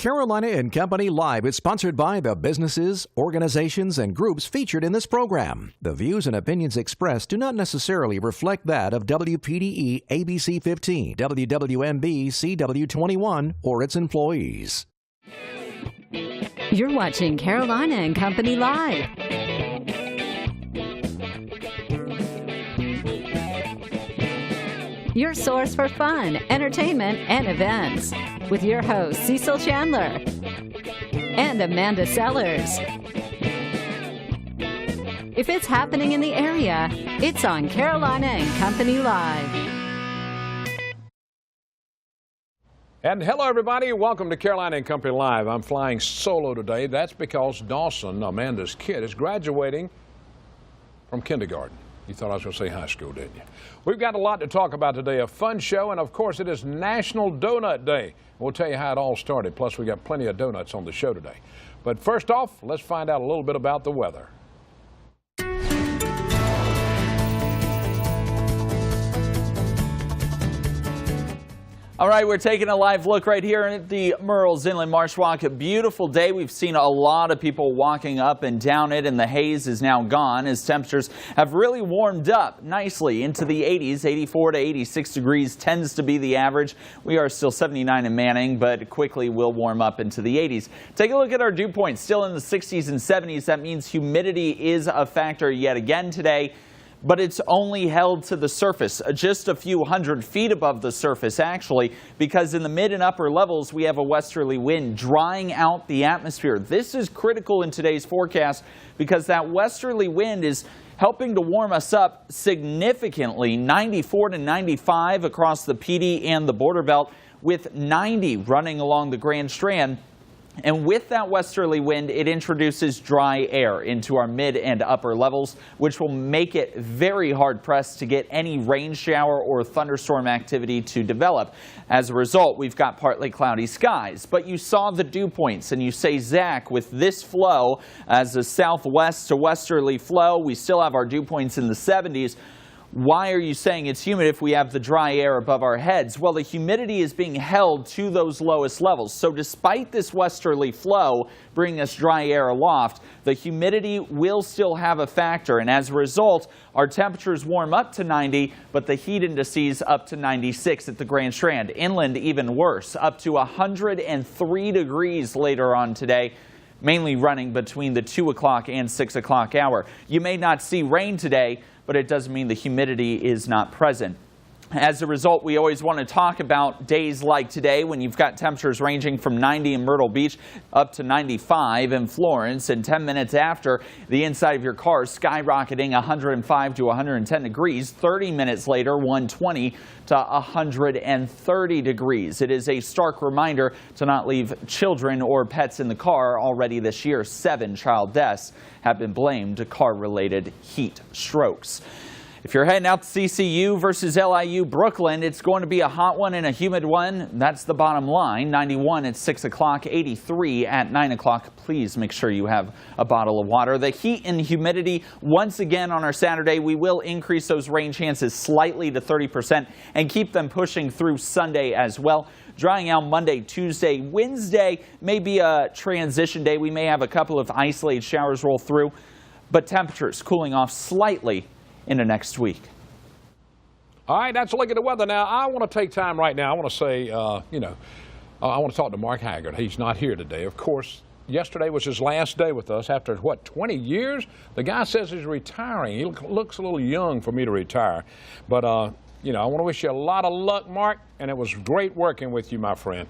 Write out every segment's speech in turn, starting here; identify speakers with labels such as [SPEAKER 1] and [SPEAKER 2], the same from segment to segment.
[SPEAKER 1] Carolina and Company Live is sponsored by the businesses, organizations, and groups featured in this program. The views and opinions expressed do not necessarily reflect that of WPDE ABC 15, WWMB CW21, or its employees.
[SPEAKER 2] You're watching Carolina and Company Live. Your source for fun, entertainment, and events. With your hosts, Cecil Chandler and Amanda Sellers. If it's happening in the area, it's on Carolina and Company Live.
[SPEAKER 3] And hello, everybody. Welcome to Carolina and Company Live. I'm flying solo today. That's because Dawson, Amanda's kid, is graduating from kindergarten. You thought I was going to say high school, didn't you? We've got a lot to talk about today, a fun show, and of course it is National Donut Day. We'll tell you how it all started, plus we got plenty of donuts on the show today. But first off, let's find out a little bit about the weather.
[SPEAKER 4] All right, we're taking a live look right here at the Murrells Inland Marsh Walk. A beautiful day. We've seen a lot of people walking up and down it, and the haze is now gone as temperatures have really warmed up nicely into the 80s. 84 to 86 degrees tends to be the average. We are still 79 in Manning, but quickly will warm up into the 80s. Take a look at our dew points, still in the 60s and 70s. That means humidity is a factor yet again today. But it's only held to the surface, just a few hundred feet above the surface, actually, because in the mid and upper levels, we have a westerly wind drying out the atmosphere. This is critical in today's forecast because that westerly wind is helping to warm us up significantly, 94 to 95 across the PD and the border belt, with 90 running along the Grand Strand. And with that westerly wind, it introduces dry air into our mid and upper levels, which will make it very hard pressed to get any rain shower or thunderstorm activity to develop. As a result, we've got partly cloudy skies. But you saw the dew points, and you say, Zach, with this flow as a southwest to westerly flow, we still have our dew points in the 70s. Why are you saying it's humid if we have the dry air above our heads? Well, the humidity is being held to those lowest levels. So despite this westerly flow bringing us dry air aloft, the humidity will still have a factor. And as a result, our temperatures warm up to 90, but the heat indices up to 96 at the Grand Strand. Inland even worse, up to 103 degrees later on today, mainly running between the 2 o'clock and 6 o'clock hour. You may not see rain today, but it doesn't mean the humidity is not present. As a result, we always want to talk about days like today when you've got temperatures ranging from 90 in Myrtle Beach up to 95 in Florence, and 10 minutes after, the inside of your car skyrocketing 105 to 110 degrees. 30 minutes later, 120 to 130 degrees. It is a stark reminder to not leave children or pets in the car. Already this year, 7 child deaths have been blamed to car-related heat strokes. If you're heading out to CCU versus LIU Brooklyn, it's going to be a hot one and a humid one. That's the bottom line. 91 at 6 o'clock, 83 at 9 o'clock. Please make sure you have a bottle of water. The heat and humidity, once again on our Saturday, we will increase those rain chances slightly to 30% and keep them pushing through Sunday as well. Drying out Monday, Tuesday, Wednesday may be a transition day. We may have a couple of isolated showers roll through, but temperatures cooling off slightly into next week.
[SPEAKER 3] All right, that's a look at the weather. Now, I want to take time right now. I want to say, I want to talk to Mark Haggard. He's not here today. Of course, yesterday was his last day with us after, 20 years? The guy says he's retiring. He looks a little young for me to retire. But, I want to wish you a lot of luck, Mark, and it was great working with you, my friend.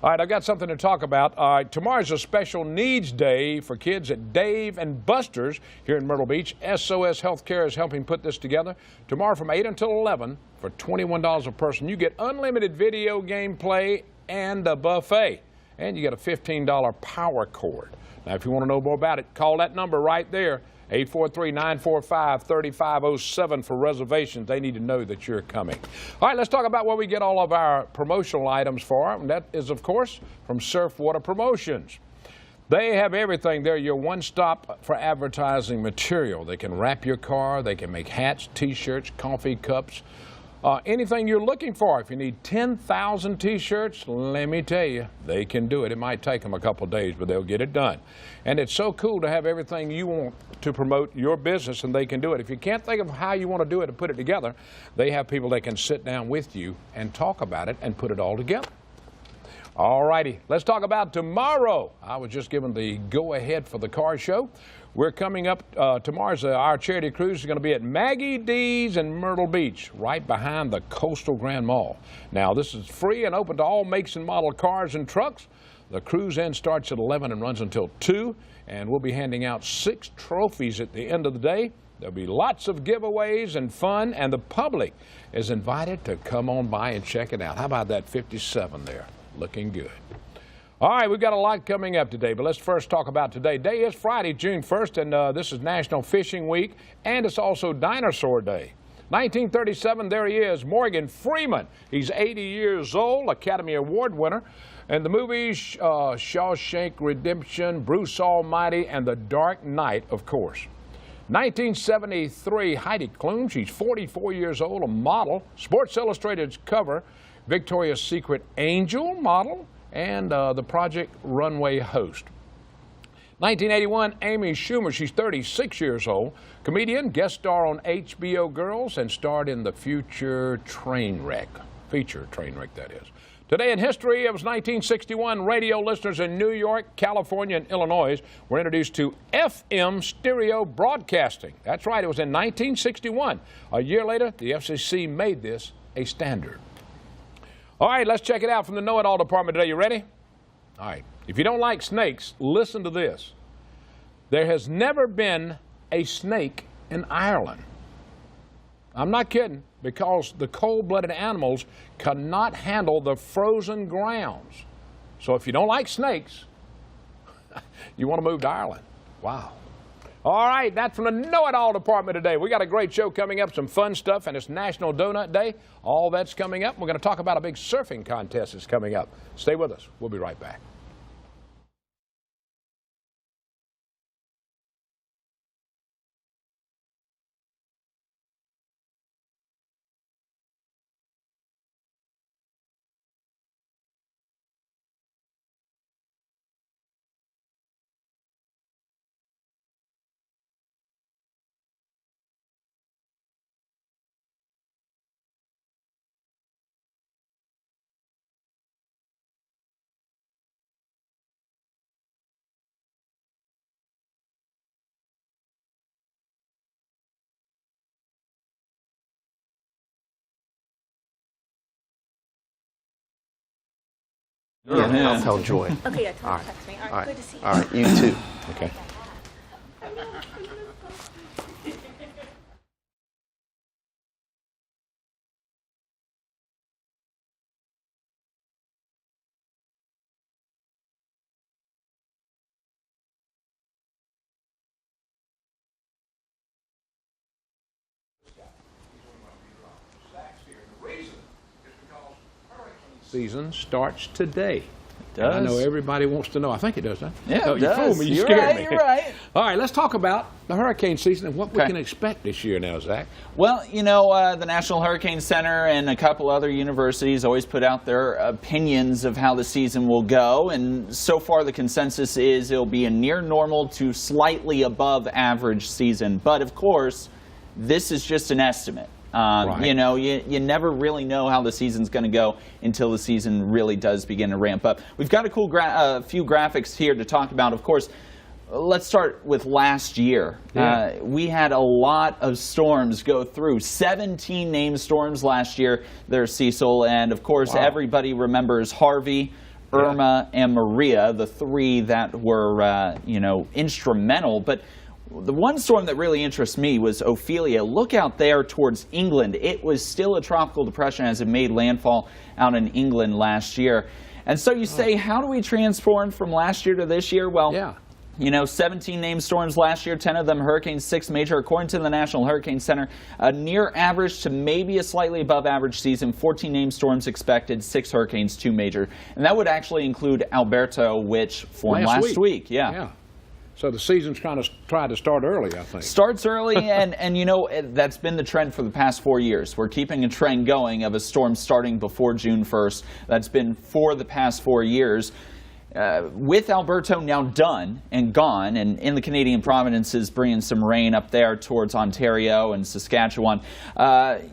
[SPEAKER 3] All right, I've got something to talk about. All right, tomorrow's a special needs day for kids at Dave and Buster's here in Myrtle Beach. SOS Healthcare is helping put this together. Tomorrow from 8 until 11 for $21 a person, you get unlimited video game play and a buffet. And you get a $15 power cord. Now, if you want to know more about it, call that number right there, 843-945-3507 for reservations. They need to know that you're coming. All right, let's talk about where we get all of our promotional items for. And that is, of course, from Surf Water Promotions. They have everything. They're your one-stop for advertising material. They can wrap your car. They can make hats, T-shirts, coffee cups, anything you're looking for. If you need 10,000 T-shirts, let me tell you, they can do it. It might take them a couple of days, but they'll get it done. And it's so cool to have everything you want to promote your business, and they can do it. If you can't think of how you want to do it and put it together, they have people that can sit down with you and talk about it and put it all together. All righty, let's talk about tomorrow. I was just given the go-ahead for the car show. We're coming up, tomorrow's our charity cruise is going to be at Maggie D's in Myrtle Beach, right behind the Coastal Grand Mall. Now, this is free and open to all makes and model cars and trucks. The cruise end starts at 11 and runs until 2, and we'll be handing out 6 trophies at the end of the day. There'll be lots of giveaways and fun, and the public is invited to come on by and check it out. How about that 57 there? Looking good. All right, we've got a lot coming up today, but let's first talk about today. Today is Friday, June 1st, and this is National Fishing Week, and it's also Dinosaur Day. 1937, there he is, Morgan Freeman. He's 80 years old, Academy Award winner. And the movies, Shawshank Redemption, Bruce Almighty, and The Dark Knight, of course. 1973, Heidi Klum, she's 44 years old, a model. Sports Illustrated's cover, Victoria's Secret Angel model, and the Project Runway host. 1981, Amy Schumer, she's 36 years old, comedian, guest star on HBO Girls, and starred in the feature Trainwreck, that is. Today in history, it was 1961. Radio listeners in New York, California, and Illinois were introduced to FM stereo broadcasting. That's right, it was in 1961. A year later, the FCC made this a standard. All right, let's check it out from the Know-It-All department today. You ready? All right. If you don't like snakes, listen to this. There has never been a snake in Ireland. I'm not kidding, because the cold-blooded animals cannot handle the frozen grounds. So if you don't like snakes, you want to move to Ireland. Wow. All right, that's from the Know-It-All department today. We got a great show coming up, some fun stuff, and it's National Donut Day. All that's coming up. We're going to talk about a big surfing contest that's coming up. Stay with us. We'll be right back.
[SPEAKER 5] Yeah, I'll tell Joy.
[SPEAKER 6] Okay, yeah, tell her to text me. All right, good to see you.
[SPEAKER 5] All right, you too.
[SPEAKER 3] Okay. Season starts today.
[SPEAKER 4] It does.
[SPEAKER 3] I know everybody wants to know. I think it does, huh?
[SPEAKER 4] Yeah,
[SPEAKER 3] oh,
[SPEAKER 4] it
[SPEAKER 3] you
[SPEAKER 4] does.
[SPEAKER 3] fooled me. You
[SPEAKER 4] You're
[SPEAKER 3] scared
[SPEAKER 4] right,
[SPEAKER 3] me.
[SPEAKER 4] you're right.
[SPEAKER 3] All right, let's talk about the hurricane season and what we
[SPEAKER 4] Okay.
[SPEAKER 3] can expect this year now, Zach.
[SPEAKER 4] Well, you know, the National Hurricane Center and a couple other universities always put out their opinions of how the season will go, and so far the consensus is it'll be a near normal to slightly above average season. But of course, this is just an estimate.
[SPEAKER 3] Right.
[SPEAKER 4] You know, you never really know how the season's going to go until the season really does begin to ramp up. We've got a cool few graphics here to talk about. Of course, let's start with last year.
[SPEAKER 3] Yeah.
[SPEAKER 4] We had a lot of storms go through. 17 named storms last year there, Cecil. And, of course,
[SPEAKER 3] Wow.
[SPEAKER 4] everybody remembers Harvey, Irma, and Maria, the three that were, you know, instrumental. But the one storm that really interests me was Ophelia. Look out there towards England. It was still a tropical depression as it made landfall out in England last year. And so you say, how do we transform from last year to this year? Well,
[SPEAKER 3] Yeah.
[SPEAKER 4] you know, 17 named storms last year, 10 of them hurricanes, 6 major. According to the National Hurricane Center, a near average to maybe a slightly above average season. 14 named storms expected, 6 hurricanes, 2 major. And that would actually include Alberto, which formed last week. Yeah.
[SPEAKER 3] So the season's kind of tried to start early, I think.
[SPEAKER 4] Starts early, and you know, that's been the trend for the past 4 years. We're keeping a trend going of a storm starting before June 1st. That's been for the past 4 years. With Alberto now done and gone, and in the Canadian provinces bringing some rain up there towards Ontario and Saskatchewan,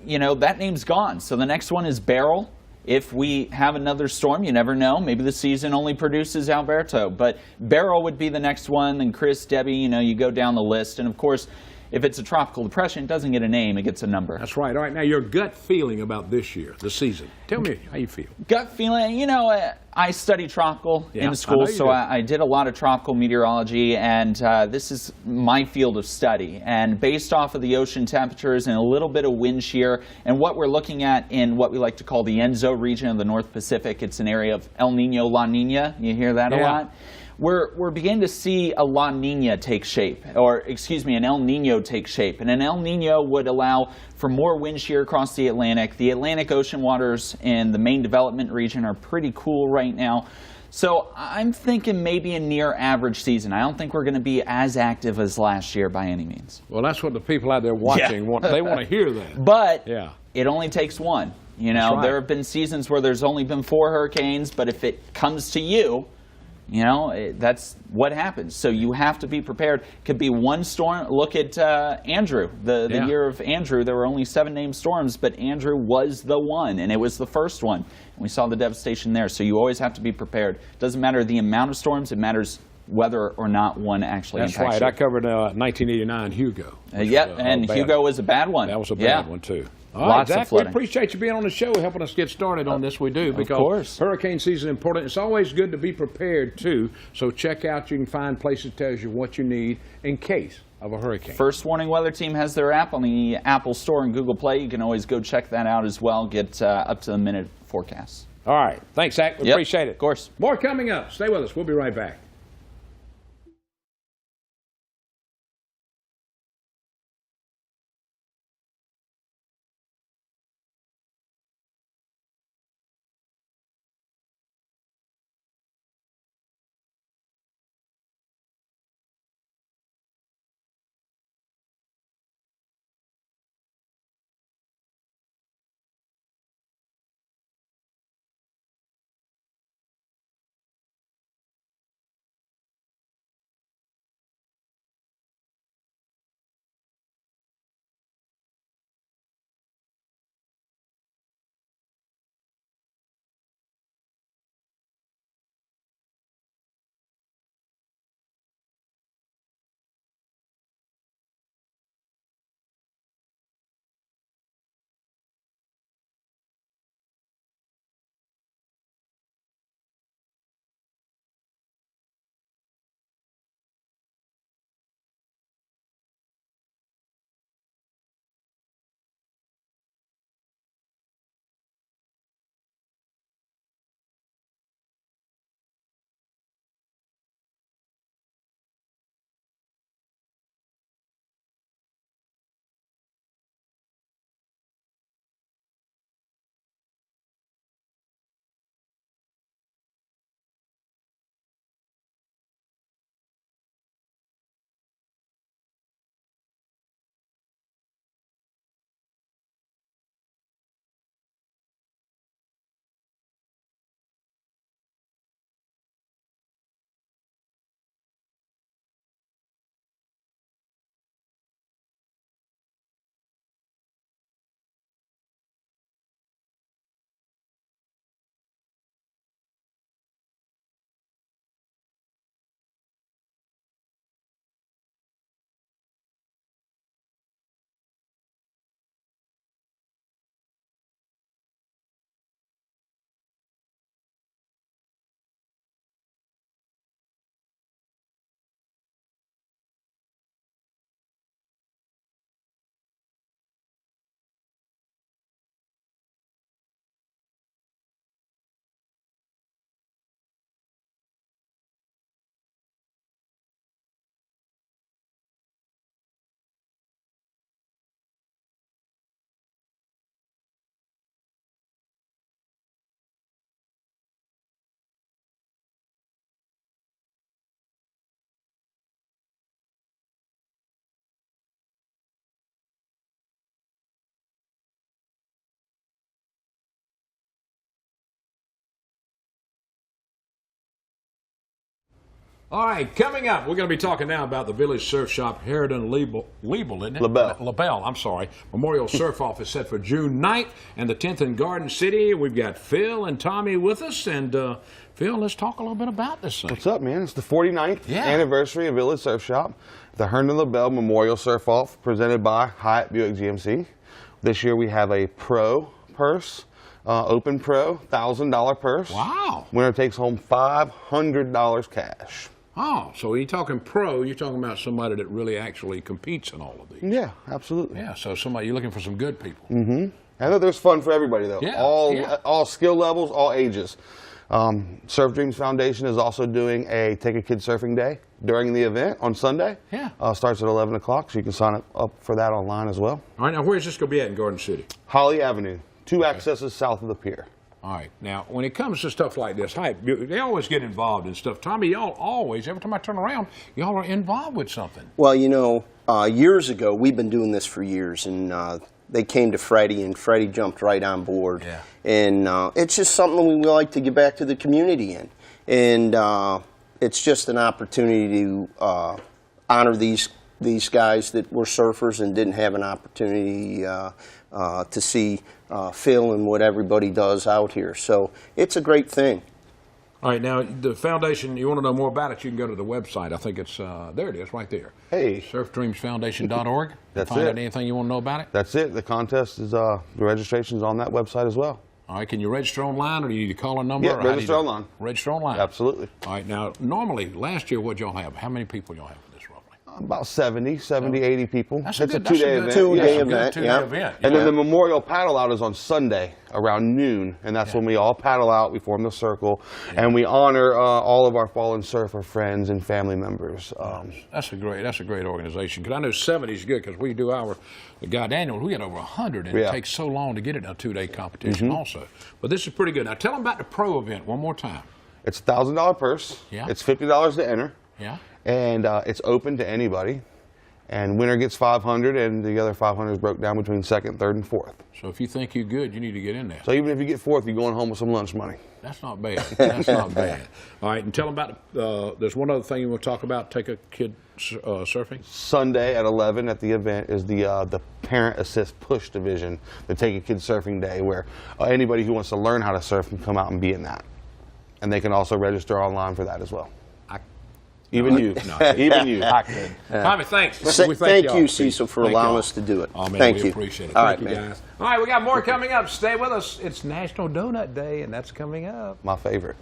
[SPEAKER 4] you know, that name's gone. So the next one is Beryl. If we have another storm, you never know. Maybe the season only produces Alberto. But Beryl would be the next one. And Chris, Debbie, you know, you go down the list. And, of course, if it's a tropical depression, it doesn't get a name. It gets a number.
[SPEAKER 3] That's right. All right. Now, your gut feeling about this year, the season. Tell me how you feel.
[SPEAKER 4] Gut feeling, you know, I study tropical in school, so I did a lot of tropical meteorology, and this is my field of study. And based off of the ocean temperatures and a little bit of wind shear, and what we're looking at in what we like to call the ENSO region of the North Pacific, it's an area of El Nino, La Nina. You hear that a lot? We're beginning to see a La Nina take shape, or excuse me, an El Nino take shape. And an El Nino would allow for more wind shear across the Atlantic. The Atlantic Ocean waters in the main development region are pretty cool right now. So I'm thinking maybe a near average season. I don't think we're going to be as active as last year by any means.
[SPEAKER 3] Well, that's what the people out there watching want. They want to hear that.
[SPEAKER 4] But it only takes one. You know,
[SPEAKER 3] right.
[SPEAKER 4] There have been seasons where there's only been 4 hurricanes, but if it comes to you, you know, that's what happens. So you have to be prepared. Could be one storm. Look at Andrew. The year of Andrew, there were only 7 named storms, but Andrew was the one, and it was the first one. And we saw the devastation there. So you always have to be prepared. It doesn't matter the amount of storms. It matters whether or not one actually impacts you.
[SPEAKER 3] That's right. I covered 1989 Hugo.
[SPEAKER 4] And Hugo was a bad one.
[SPEAKER 3] That was a bad one, too. All
[SPEAKER 4] Lots
[SPEAKER 3] right,
[SPEAKER 4] of
[SPEAKER 3] Zach,
[SPEAKER 4] flooding.
[SPEAKER 3] We appreciate you being on the show, helping us get started on this. We do, because hurricane season is important. It's always good to be prepared, too. So check out, you can find places that tells you what you need in case of a hurricane.
[SPEAKER 4] First Warning Weather Team has their app on the Apple Store and Google Play. You can always go check that out as well, get up-to-the-minute forecasts.
[SPEAKER 3] All right. Thanks, Zach. We appreciate it.
[SPEAKER 4] Of course.
[SPEAKER 3] More coming up. Stay with us. We'll be right back. All right, coming up, we're going to be talking now about the Village Surf Shop Heridan Liebel, isn't it? LaBelle, I'm sorry. Memorial Surf Off is set for June 9th and the 10th in Garden City. We've got Phil and Tommy with us. And Phil, let's talk a little bit about this thing.
[SPEAKER 5] What's up, man? It's the 49th anniversary of Village Surf Shop. The Herndon LaBelle Memorial Surf Off presented by Hyatt Buick GMC. This year we have a pro purse. Open Pro, $1,000 purse.
[SPEAKER 3] Wow.
[SPEAKER 5] Winner takes home $500 cash.
[SPEAKER 3] Oh, so when you're talking pro, you're talking about somebody that really actually competes in all of these.
[SPEAKER 5] Yeah, absolutely.
[SPEAKER 3] Yeah, so you're looking for some good people.
[SPEAKER 5] Mm-hmm. I know there's fun for everybody, though.
[SPEAKER 3] Yeah,
[SPEAKER 5] all skill levels, all ages. Surf Dreams Foundation is also doing a Take a Kid Surfing Day during the event on Sunday.
[SPEAKER 3] Yeah.
[SPEAKER 5] Starts at 11 o'clock, so you can sign up for that online as well.
[SPEAKER 3] All right, now where's this going to be at in Garden City?
[SPEAKER 5] Holly Avenue, 2 accesses south of the pier.
[SPEAKER 3] All right. Now, when it comes to stuff like this, they always get involved in stuff. Tommy, y'all always, every time I turn around, y'all are involved with something.
[SPEAKER 7] Well, you know, years ago, we've been doing this for years, and they came to Freddie, and Freddie jumped right on board.
[SPEAKER 3] Yeah.
[SPEAKER 7] And it's just something we like to give back to the community in. And it's just an opportunity to honor these guys that were surfers and didn't have an opportunity to see Phil and what everybody does out here. So it's a great thing.
[SPEAKER 3] All right, now the foundation, you want to know more about it, you can go to the website. I think it's, there it is, right there.
[SPEAKER 5] Hey.
[SPEAKER 3] surfdreamsfoundation.org.
[SPEAKER 5] That's
[SPEAKER 3] Find
[SPEAKER 5] it.
[SPEAKER 3] out anything you want to know about it?
[SPEAKER 5] That's it. The contest is, the registration's on that website as well.
[SPEAKER 3] All right, can you register online, or do you need to call a number?
[SPEAKER 5] Yeah, register online.
[SPEAKER 3] Register online?
[SPEAKER 5] Absolutely.
[SPEAKER 3] All right, now, normally, last year, what'd y'all have? How many people y'all have for this, roughly?
[SPEAKER 5] About 70, 80 people.
[SPEAKER 3] That's
[SPEAKER 5] it's
[SPEAKER 3] a
[SPEAKER 5] a two-day event.
[SPEAKER 7] Two-day event,
[SPEAKER 3] Two-day
[SPEAKER 7] yeah.
[SPEAKER 3] event.
[SPEAKER 5] And then the memorial paddle out is on Sunday around noon, and that's when we all paddle out, we form the circle, and we honor all of our fallen surfer friends and family members.
[SPEAKER 3] That's a great organization. Because I know 70 is good, because we do the guy Daniel, we got over 100, and it takes so long to get it in a 2-day competition also. But this is pretty good. Now tell them about the pro event one more time.
[SPEAKER 5] It's a $1,000 purse.
[SPEAKER 3] Yeah.
[SPEAKER 5] It's $50 to enter.
[SPEAKER 3] Yeah.
[SPEAKER 5] And it's open to anybody. And winner gets $500, and the other $500 is broke down between second, third, and fourth.
[SPEAKER 3] So if you think you're good, you need to get in there.
[SPEAKER 5] So even if you get fourth, you're going home with some lunch money.
[SPEAKER 3] That's not bad. That's not bad. All right, and tell them about, there's one other thing you want to talk about, Take a Kid Surfing?
[SPEAKER 5] Sunday at 11 at the event is the Parent Assist Push Division, the Take a Kid Surfing Day, where anybody who wants to learn how to surf can come out and be in that. And they can also register online for that as well. Even you.
[SPEAKER 3] Tommy, thanks.
[SPEAKER 7] Thank you, Cecil, for allowing us to do it.
[SPEAKER 3] Oh, man,
[SPEAKER 7] Thank
[SPEAKER 3] we
[SPEAKER 7] you.
[SPEAKER 3] appreciate it.
[SPEAKER 7] All
[SPEAKER 3] Thank
[SPEAKER 7] right,
[SPEAKER 3] you,
[SPEAKER 7] man.
[SPEAKER 3] guys. All right, we got more coming up. Stay with us. It's National Donut Day, and that's coming up.
[SPEAKER 5] My favorite.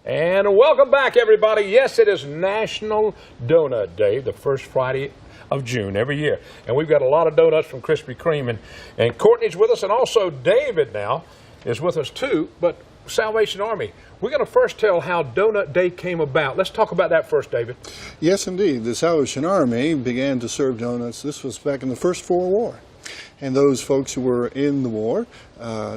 [SPEAKER 3] And welcome back, everybody. Yes, it is National Donut Day, the first Friday of June every year. And we've got a lot of donuts from Krispy Kreme. And Courtney's with us, and also David now is with us too. But Salvation Army, we're going to first tell how Donut Day came about. Let's talk about that first, David.
[SPEAKER 8] Yes, indeed. The Salvation Army began to serve donuts. This was back in the first Boer War. And those folks who were in the war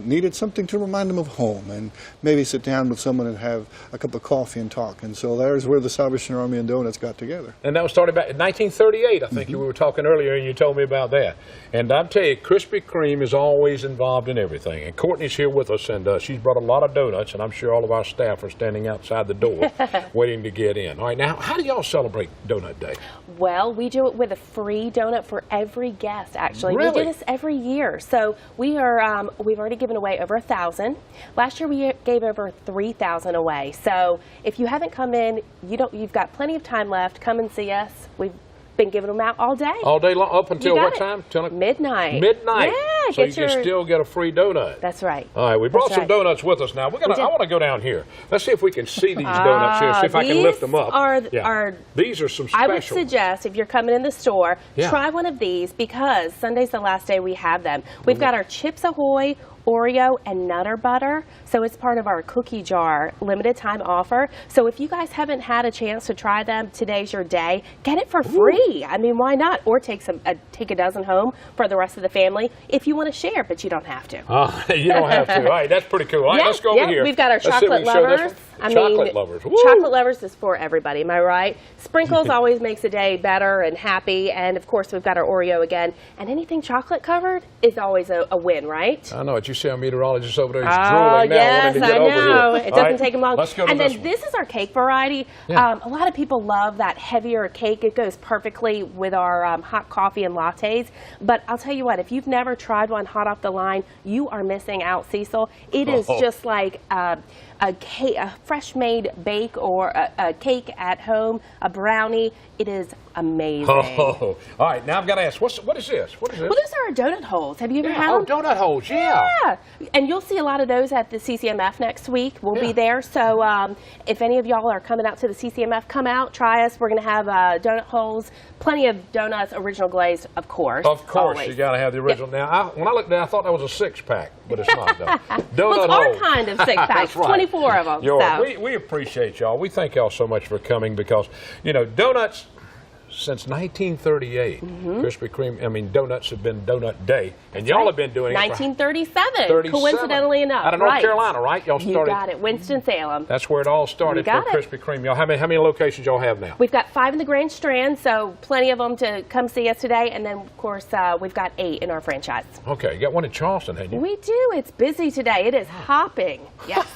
[SPEAKER 8] needed something to remind them of home and maybe sit down with someone and have a cup of coffee and talk. And so there's where the Salvation Army and Donuts got together.
[SPEAKER 3] And that was started back in 1938, I think we were talking earlier, and you told me about that. And I'm telling you, Krispy Kreme is always involved in everything. And Courtney's here with us, and she's brought a lot of donuts, and I'm sure all of our staff are standing outside the door waiting to get in. All right, now, how do y'all celebrate Donut Day?
[SPEAKER 6] Well, we do it with a free donut for every guest, actually.
[SPEAKER 3] Really?
[SPEAKER 6] We do this every year. So we've already given away over 1,000. Last year we gave over 3,000 away. So if you haven't come in, you've got plenty of time left. Come and see us. We've been giving them out all day.
[SPEAKER 3] All day long, up until what time? Till
[SPEAKER 6] midnight.
[SPEAKER 3] Midnight.
[SPEAKER 6] Yeah,
[SPEAKER 3] so you can still get a free donut.
[SPEAKER 6] That's right.
[SPEAKER 3] All right, we brought some donuts with us now. I want to go down here. Let's see if we can see these donuts here. See if I can lift them up. These are some special.
[SPEAKER 6] I would suggest if you're coming in the store, try one of these because Sunday's the last day we have them. We've got our Chips Ahoy, Oreo, and Nutter Butter. So it's part of our cookie jar limited time offer. So if you guys haven't had a chance to try them, today's your day. Get it for free. I mean, why not? Or take a dozen home for the rest of the family if you want to share, but you don't have to.
[SPEAKER 3] You don't have to. All right, that's pretty cool. All right, let's go over here.
[SPEAKER 6] We've got our chocolate lovers.
[SPEAKER 3] Chocolate lovers. Woo!
[SPEAKER 6] Chocolate lovers is for everybody, am I right? Sprinkles always makes a day better and happy. And of course, we've got our Oreo again. And anything chocolate covered is always a win, right?
[SPEAKER 3] I know it. You see our meteorologist over there. He's drooling now.
[SPEAKER 6] Yes,
[SPEAKER 3] I
[SPEAKER 6] know. It doesn't take him long.
[SPEAKER 3] Let's go to
[SPEAKER 6] and then this is our cake variety. A lot of people love that heavier cake. It goes perfectly with our hot coffee and lattes. But I'll tell you what, if you've never tried one hot off the line, you are missing out, Cecil. It is just like a fresh made bake or a cake at home, a brownie. It is amazing.
[SPEAKER 3] All right, now I've got to ask, what is this? What is this?
[SPEAKER 6] Well, those are our donut holes. Have you ever had them?
[SPEAKER 3] Oh, donut holes, yeah.
[SPEAKER 6] And you'll see a lot of those at the CCMF next week. We'll be there. So if any of y'all are coming out to the CCMF, come out, try us. We're going to have donut holes, plenty of donuts, original glaze, of course.
[SPEAKER 3] Of course,
[SPEAKER 6] always.
[SPEAKER 3] You got to have the original. Now, when I looked down, I thought that was a six-pack, but it's not, though. Donut
[SPEAKER 6] well, it's
[SPEAKER 3] holes.
[SPEAKER 6] our kind of six-pack.
[SPEAKER 3] That's right.
[SPEAKER 6] 24 of them. So.
[SPEAKER 3] We appreciate y'all. We thank y'all so much for coming because, you know, donuts, since 1938, Krispy Kreme, I mean, donuts have been Donut Day, and y'all have been doing it
[SPEAKER 6] 1937, coincidentally enough.
[SPEAKER 3] Out of North Carolina, right? Y'all started.
[SPEAKER 6] You got it, Winston-Salem.
[SPEAKER 3] That's where it all started for Krispy Kreme. Y'all, how many locations y'all have now?
[SPEAKER 6] We've got 5 in the Grand Strand, so plenty of them to come see us today, and then, of course, we've got 8 in our franchise.
[SPEAKER 3] Okay, you got one in Charleston, haven't you?
[SPEAKER 6] We do. It's busy today. It is hopping. Yes.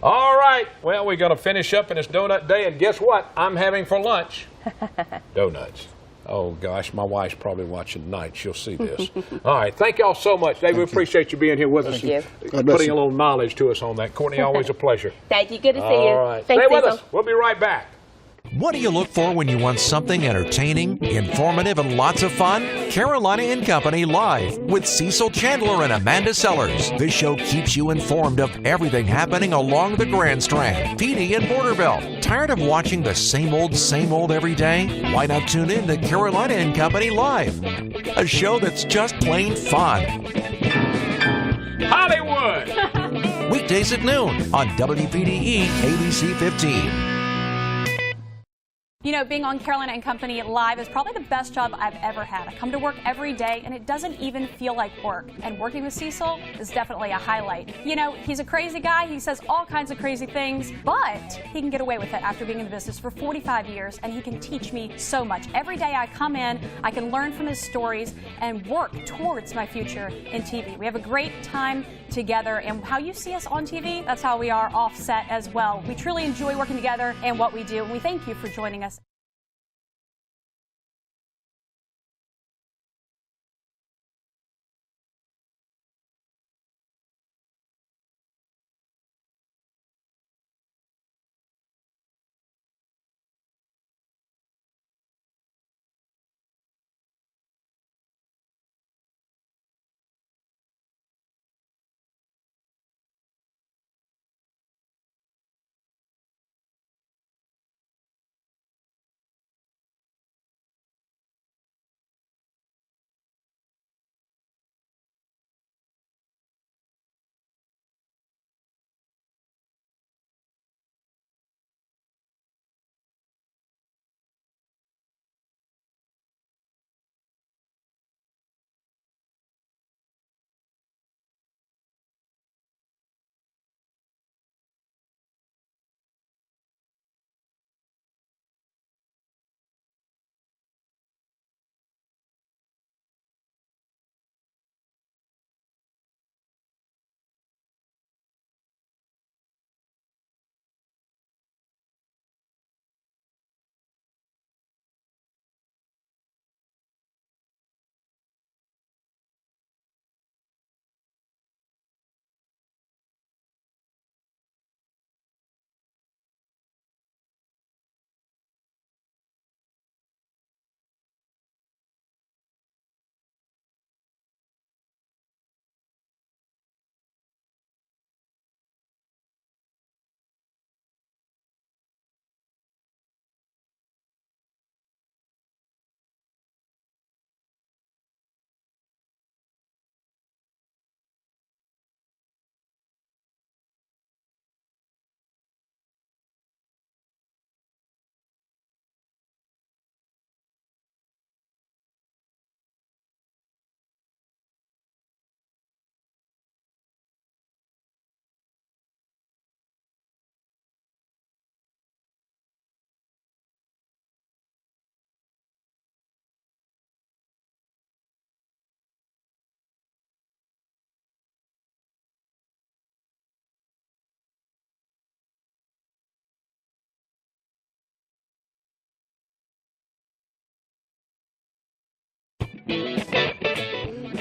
[SPEAKER 3] All right. Well, we're going to finish up, and it's Donut Day, and guess what? I'm having for lunch donuts. Oh, gosh, my wife's probably watching tonight. She'll see this. All right. Thank y'all so much. Dave, we appreciate you being here with us.
[SPEAKER 6] Thank you.
[SPEAKER 3] Putting a little knowledge to us on that. Courtney, always a pleasure.
[SPEAKER 6] Thank you. Good to see you.
[SPEAKER 3] All right.
[SPEAKER 6] Thanks,
[SPEAKER 3] Stay with
[SPEAKER 6] Cecil.
[SPEAKER 3] us. We'll be right back.
[SPEAKER 1] What do you look for when you want something entertaining, informative, and lots of fun? Carolina and Company Live with Cecil Chandler and Amanda Sellers. This show keeps you informed of everything happening along the Grand Strand, PD, and Borderville. Tired of watching the same old every day? Why not tune in to Carolina and Company Live? A show that's just plain fun.
[SPEAKER 3] Hollywood!
[SPEAKER 1] Weekdays at noon on WPDE ABC 15.
[SPEAKER 9] You know, being on Carolina and Company Live is probably the best job I've ever had. I come to work every day and it doesn't even feel like work. And working with Cecil is definitely a highlight. You know, he's a crazy guy. He says all kinds of crazy things, but he can get away with it after being in the business for 45 years, and he can teach me so much. Every day I come in, I can learn from his stories and work towards my future in TV. We have a great time together, and how you see us on TV, that's how we are off set as well. We truly enjoy working together and what we do, and we thank you for joining us.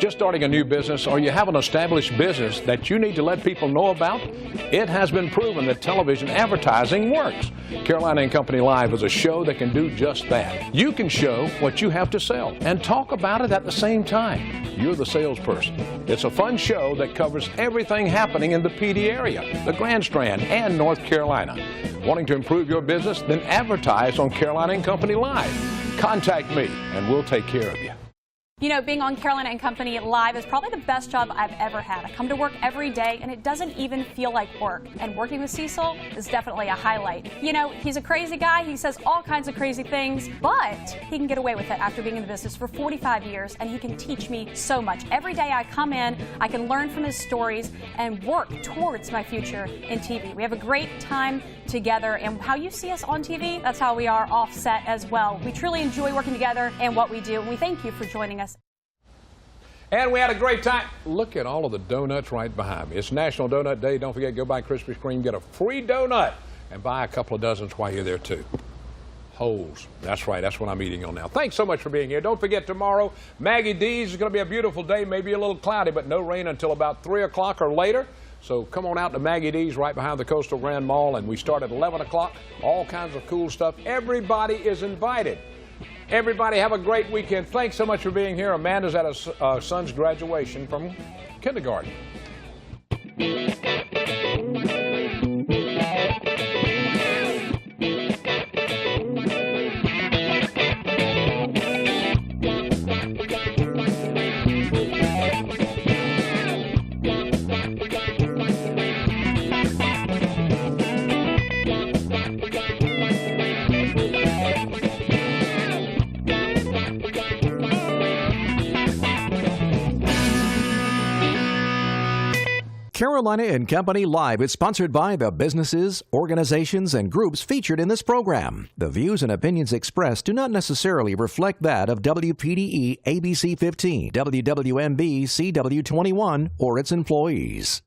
[SPEAKER 3] just starting a new business or you have an established business that you need to let people know about, it has been proven that television advertising works. Carolina and Company Live is a show that can do just that. You can show what you have to sell and talk about it at the same time. You're the salesperson. It's a fun show that covers everything happening in the PD area, the Grand Strand, and North Carolina. Wanting to improve your business? Then advertise on Carolina and Company Live. Contact me and we'll take care of you.
[SPEAKER 9] You know, being on Carolina and Company Live is probably the best job I've ever had. I come to work every day and it doesn't even feel like work. And working with Cecil is definitely a highlight. You know, he's a crazy guy. He says all kinds of crazy things, but he can get away with it after being in the business for 45 years, and he can teach me so much. Every day I come in, I can learn from his stories and work towards my future in TV. We have a great time together, and how you see us on TV, that's how we are off set as well. We truly enjoy working together and what we do, and we thank you for joining us.
[SPEAKER 3] And we had a great time. Look at all of the donuts right behind me. It's National Donut Day. Don't forget, go by Krispy Kreme, get a free donut, and buy a couple of dozens while you're there, too. Holes. That's right. That's what I'm eating on now. Thanks so much for being here. Don't forget, tomorrow, Maggie D's is going to be a beautiful day, maybe a little cloudy, but no rain until about 3 o'clock or later. So come on out to Maggie D's right behind the Coastal Grand Mall, and we start at 11 o'clock. All kinds of cool stuff. Everybody is invited. Everybody have a great weekend. Thanks so much for being here. Amanda's at her son's graduation from kindergarten.
[SPEAKER 1] Carolina and Company Live is sponsored by the businesses, organizations, and groups featured in this program. The views and opinions expressed do not necessarily reflect that of WPDE ABC 15, WWMB CW 21, or its employees.